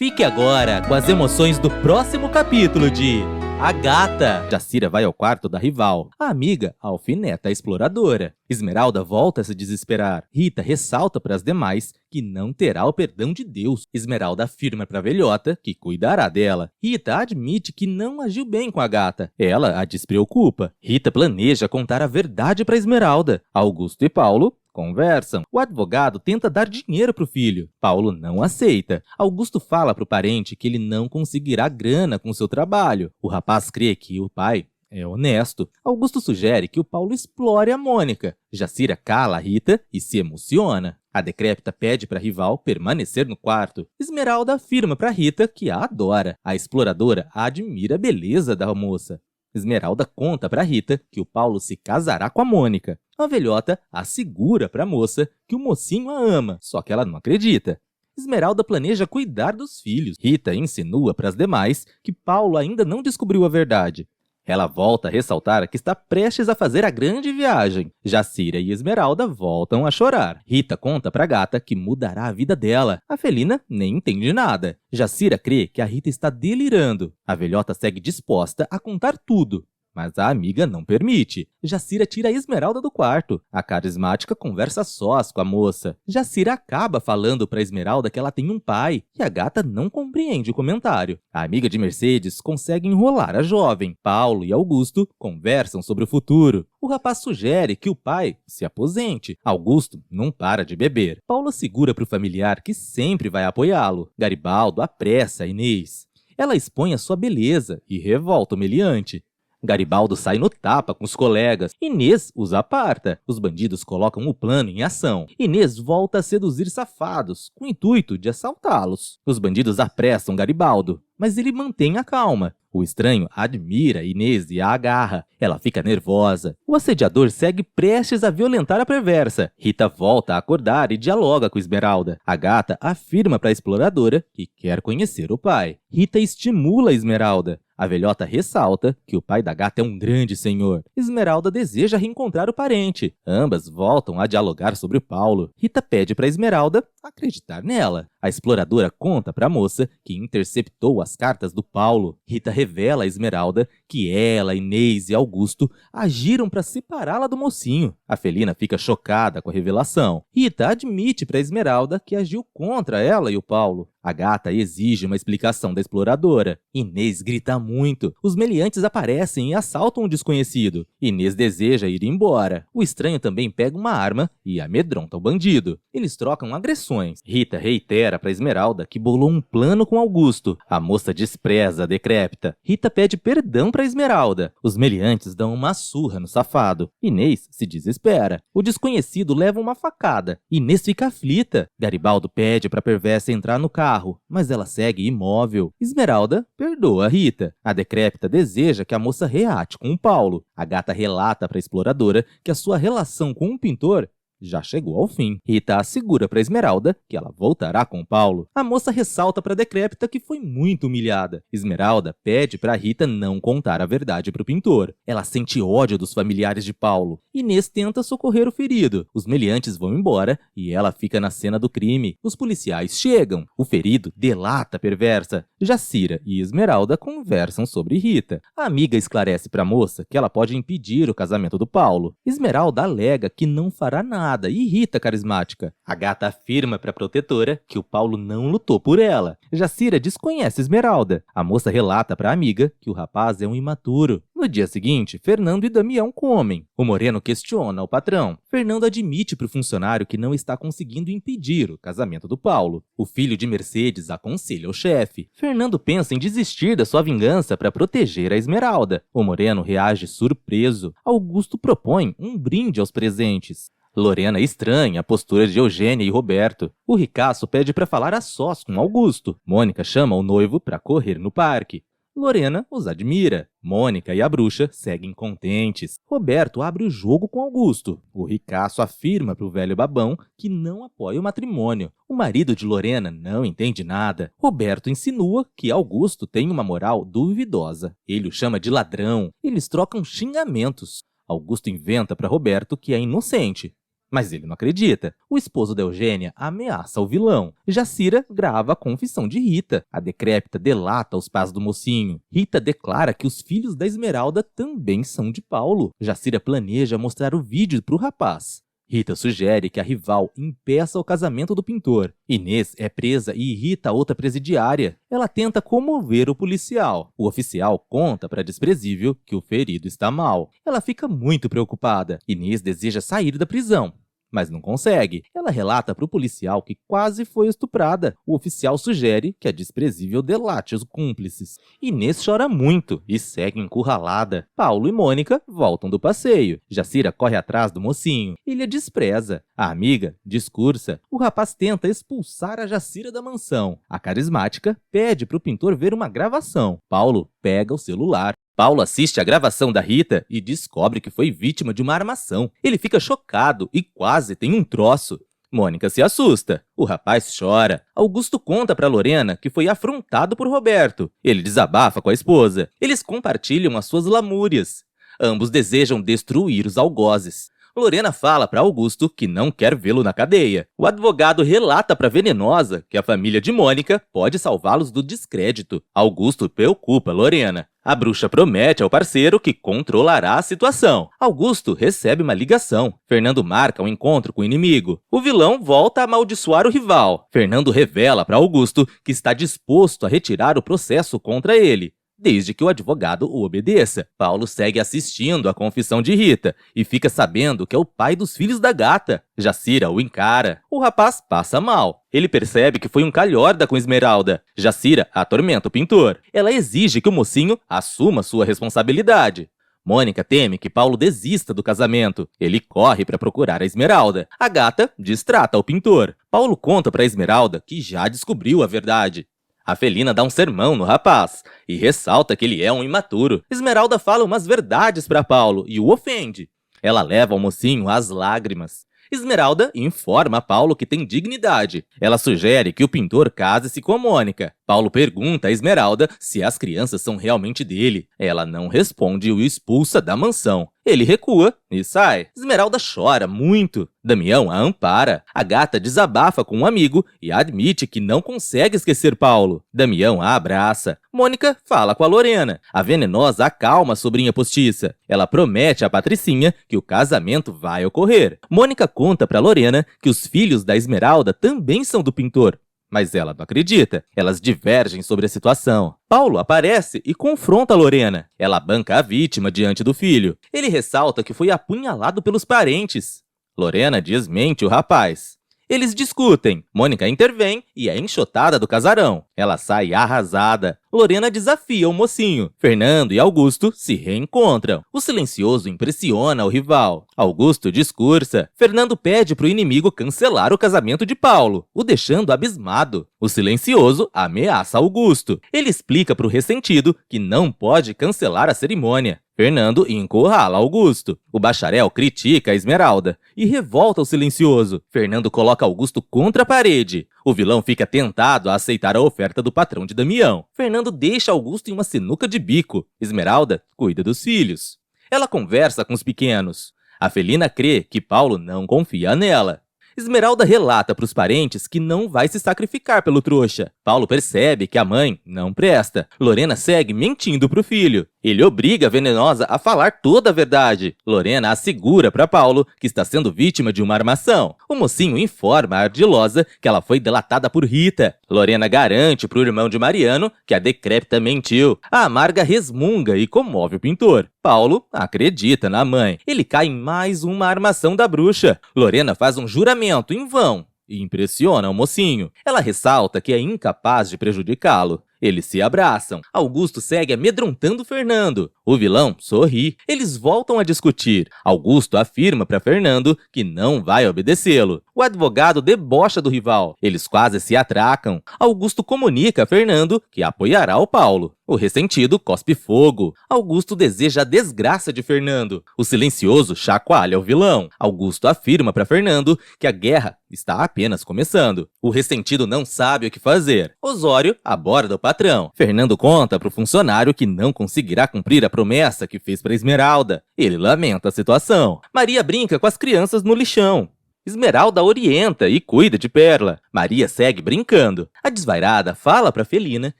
Fique agora com as emoções do próximo capítulo de A Gata. Jacira vai ao quarto da rival. A amiga alfineta a exploradora. Esmeralda volta a se desesperar. Rita ressalta para as demais que não terá o perdão de Deus. Esmeralda afirma para a velhota que cuidará dela. Rita admite que não agiu bem com a gata. Ela a despreocupa. Rita planeja contar a verdade para Esmeralda. Augusto e Paulo conversam. O advogado tenta dar dinheiro para o filho. Paulo não aceita. Augusto fala para o parente que ele não conseguirá grana com seu trabalho. O rapaz crê que o pai é honesto. Augusto sugere que o Paulo explore a Mônica. Jacira cala a Rita e se emociona. A decrépita pede para a rival permanecer no quarto. Esmeralda afirma para Rita que a adora. A exploradora admira a beleza da moça. Esmeralda conta para Rita que o Paulo se casará com a Mônica. A velhota assegura para a moça que o mocinho a ama, só que ela não acredita. Esmeralda planeja cuidar dos filhos. Rita insinua para as demais que Paulo ainda não descobriu a verdade. Ela volta a ressaltar que está prestes a fazer a grande viagem. Jacira e Esmeralda voltam a chorar. Rita conta para a gata que mudará a vida dela. A felina nem entende nada. Jacira crê que a Rita está delirando. A velhota segue disposta a contar tudo, mas a amiga não permite. Jacira tira a Esmeralda do quarto. A carismática conversa sós com a moça. Jacira acaba falando para Esmeralda que ela tem um pai, e a gata não compreende o comentário. A amiga de Mercedes consegue enrolar a jovem. Paulo e Augusto conversam sobre o futuro. O rapaz sugere que o pai se aposente. Augusto não para de beber. Paulo assegura para o familiar que sempre vai apoiá-lo. Garibaldo apressa a Inês. Ela expõe a sua beleza e revolta o meliante. Garibaldo sai no tapa com os colegas. Inês os aparta. Os bandidos colocam o plano em ação. Inês volta a seduzir safados, com o intuito de assaltá-los. Os bandidos apressam Garibaldo, mas ele mantém a calma. O estranho admira Inês e a agarra. Ela fica nervosa. O assediador segue prestes a violentar a perversa. Rita volta a acordar e dialoga com Esmeralda. A gata afirma para a exploradora que quer conhecer o pai. Rita estimula Esmeralda. A velhota ressalta que o pai da gata é um grande senhor. Esmeralda deseja reencontrar o parente. Ambas voltam a dialogar sobre o Paulo. Rita pede para Esmeralda acreditar nela. A exploradora conta para a moça que interceptou as cartas do Paulo. Rita revela a Esmeralda que ela, Inês e Augusto agiram para separá-la do mocinho. A felina fica chocada com a revelação. Rita admite para Esmeralda que agiu contra ela e o Paulo. A gata exige uma explicação da exploradora. Inês grita muito. Os meliantes aparecem e assaltam o desconhecido. Inês deseja ir embora. O estranho também pega uma arma e amedronta o bandido. Eles trocam agressões. Rita reitera para Esmeralda que bolou um plano com Augusto. A moça despreza a decrépita. Rita pede perdão para Esmeralda. Os meliantes dão uma surra no safado. Inês se desespera. O desconhecido leva uma facada. Inês fica aflita. Garibaldo pede para a perversa entrar no carro, mas ela segue imóvel. Esmeralda perdoa Rita. A decrépita deseja que a moça reate com o Paulo. A gata relata para a exploradora que a sua relação com o pintor já chegou ao fim. Rita assegura para Esmeralda que ela voltará com Paulo. A moça ressalta para a decrépita que foi muito humilhada. Esmeralda pede para Rita não contar a verdade para o pintor. Ela sente ódio dos familiares de Paulo. Inês tenta socorrer o ferido. Os meliantes vão embora e ela fica na cena do crime. Os policiais chegam. O ferido delata a perversa. Jacira e Esmeralda conversam sobre Rita. A amiga esclarece para a moça que ela pode impedir o casamento do Paulo. Esmeralda alega que não fará nada e Rita carismática. A gata afirma para a protetora que o Paulo não lutou por ela. Jacira desconhece Esmeralda. A moça relata para a amiga que o rapaz é um imaturo. No dia seguinte, Fernando e Damião comem. O moreno questiona o patrão. Fernando admite para o funcionário que não está conseguindo impedir o casamento do Paulo. O filho de Mercedes aconselha o chefe. Fernando pensa em desistir da sua vingança para proteger a Esmeralda. O moreno reage surpreso. Augusto propõe um brinde aos presentes. Lorena estranha a postura de Eugênia e Roberto. O ricaço pede para falar a sós com Augusto. Mônica chama o noivo para correr no parque. Lorena os admira. Mônica e a bruxa seguem contentes. Roberto abre o jogo com Augusto. O ricaço afirma para o velho babão que não apoia o matrimônio. O marido de Lorena não entende nada. Roberto insinua que Augusto tem uma moral duvidosa. Ele o chama de ladrão. Eles trocam xingamentos. Augusto inventa para Roberto que é inocente. Mas ele não acredita. O esposo da Eugênia ameaça o vilão. Jacira grava a confissão de Rita. A decrépita delata os pais do mocinho. Rita declara que os filhos da Esmeralda também são de Paulo. Jacira planeja mostrar o vídeo para o rapaz. Rita sugere que a rival impeça o casamento do pintor. Inês é presa e irrita a outra presidiária. Ela tenta comover o policial. O oficial conta para a desprezível que o ferido está mal. Ela fica muito preocupada. Inês deseja sair da prisão, mas não consegue. Ela relata para o policial que quase foi estuprada. O oficial sugere que a desprezível delate os cúmplices. Inês chora muito e segue encurralada. Paulo e Mônica voltam do passeio. Jacira corre atrás do mocinho. Ele a despreza. A amiga discursa. O rapaz tenta expulsar a Jacira da mansão. A carismática pede para o pintor ver uma gravação. Paulo pega o celular. Paulo assiste a gravação da Rita e descobre que foi vítima de uma armação. Ele fica chocado e quase tem um troço. Mônica se assusta. O rapaz chora. Augusto conta para Lorena que foi afrontado por Roberto. Ele desabafa com a esposa. Eles compartilham as suas lamúrias. Ambos desejam destruir os algozes. Lorena fala para Augusto que não quer vê-lo na cadeia. O advogado relata para Venenosa que a família de Mônica pode salvá-los do descrédito. Augusto preocupa Lorena. A bruxa promete ao parceiro que controlará a situação. Augusto recebe uma ligação. Fernando marca um encontro com o inimigo. O vilão volta a amaldiçoar o rival. Fernando revela para Augusto que está disposto a retirar o processo contra ele, desde que o advogado o obedeça. Paulo segue assistindo à confissão de Rita e fica sabendo que é o pai dos filhos da gata. Jacira o encara. O rapaz passa mal. Ele percebe que foi um calhorda com Esmeralda. Jacira atormenta o pintor. Ela exige que o mocinho assuma sua responsabilidade. Mônica teme que Paulo desista do casamento. Ele corre para procurar a Esmeralda. A gata distrata o pintor. Paulo conta para a Esmeralda que já descobriu a verdade. A felina dá um sermão no rapaz e ressalta que ele é um imaturo. Esmeralda fala umas verdades para Paulo e o ofende. Ela leva o mocinho às lágrimas. Esmeralda informa a Paulo que tem dignidade. Ela sugere que o pintor case-se com a Mônica. Paulo pergunta a Esmeralda se as crianças são realmente dele. Ela não responde e o expulsa da mansão. Ele recua e sai. Esmeralda chora muito. Damião a ampara. A gata desabafa com um amigo e admite que não consegue esquecer Paulo. Damião a abraça. Mônica fala com a Lorena. A Venenosa acalma a sobrinha postiça. Ela promete a Patricinha que o casamento vai ocorrer. Mônica conta para Lorena que os filhos da Esmeralda também são do pintor. Mas ela não acredita. Elas divergem sobre a situação. Paulo aparece e confronta Lorena. Ela banca a vítima diante do filho. Ele ressalta que foi apunhalado pelos parentes. Lorena desmente o rapaz. Eles discutem. Mônica intervém e é enxotada do casarão. Ela sai arrasada. Lorena desafia o mocinho. Fernando e Augusto se reencontram. O silencioso impressiona o rival. Augusto discursa. Fernando pede para o inimigo cancelar o casamento de Paulo, o deixando abismado. O silencioso ameaça Augusto. Ele explica para o ressentido que não pode cancelar a cerimônia. Fernando encurrala Augusto. O bacharel critica a Esmeralda e revolta o silencioso. Fernando coloca Augusto contra a parede. O vilão fica tentado a aceitar a oferta do patrão de Damião. Fernando deixa Augusto em uma sinuca de bico. Esmeralda cuida dos filhos. Ela conversa com os pequenos. A felina crê que Paulo não confia nela. Esmeralda relata para os parentes que não vai se sacrificar pelo trouxa. Paulo percebe que a mãe não presta. Lorena segue mentindo para o filho. Ele obriga a Venenosa a falar toda a verdade. Lorena assegura para Paulo que está sendo vítima de uma armação. O mocinho informa a Ardilosa que ela foi delatada por Rita. Lorena garante para o irmão de Mariano que a decrépita mentiu. A amarga resmunga e comove o pintor. Paulo acredita na mãe. Ele cai em mais uma armação da bruxa. Lorena faz um juramento em vão e impressiona o mocinho. Ela ressalta que é incapaz de prejudicá-lo. Eles se abraçam. Augusto segue amedrontando Fernando. O vilão sorri. Eles voltam a discutir. Augusto afirma para Fernando que não vai obedecê-lo. O advogado debocha do rival. Eles quase se atracam. Augusto comunica a Fernando que apoiará o Paulo. O ressentido cospe fogo. Augusto deseja a desgraça de Fernando. O silencioso chacoalha o vilão. Augusto afirma para Fernando que a guerra está apenas começando. O ressentido não sabe o que fazer. Osório aborda o patrão. Fernando conta para o funcionário que não conseguirá cumprir a promessa que fez para Esmeralda. Ele lamenta a situação. Maria brinca com as crianças no lixão. Esmeralda orienta e cuida de Perla. Maria segue brincando. A desvairada fala para Felina,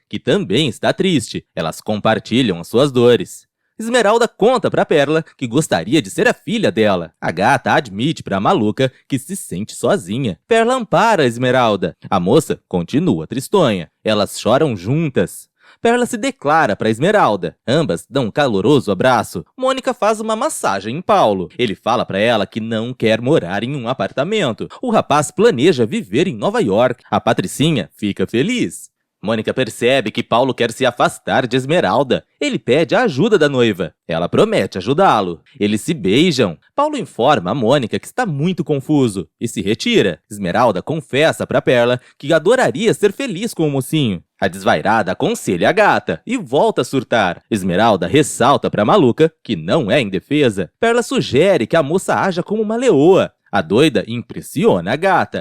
que também está triste. Elas compartilham as suas dores. Esmeralda conta para Perla que gostaria de ser a filha dela. A gata admite para a maluca que se sente sozinha. Perla ampara a Esmeralda. A moça continua tristonha. Elas choram juntas. Perla se declara para Esmeralda. Ambas dão um caloroso abraço. Mônica faz uma massagem em Paulo. Ele fala para ela que não quer morar em um apartamento. O rapaz planeja viver em Nova York. A Patricinha fica feliz. Mônica percebe que Paulo quer se afastar de Esmeralda. Ele pede a ajuda da noiva. Ela promete ajudá-lo. Eles se beijam. Paulo informa a Mônica que está muito confuso e se retira. Esmeralda confessa para Perla que adoraria ser feliz com o mocinho. A desvairada aconselha a gata e volta a surtar. Esmeralda ressalta para a maluca que não é indefesa. Perla sugere que a moça haja como uma leoa. A doida impressiona a gata.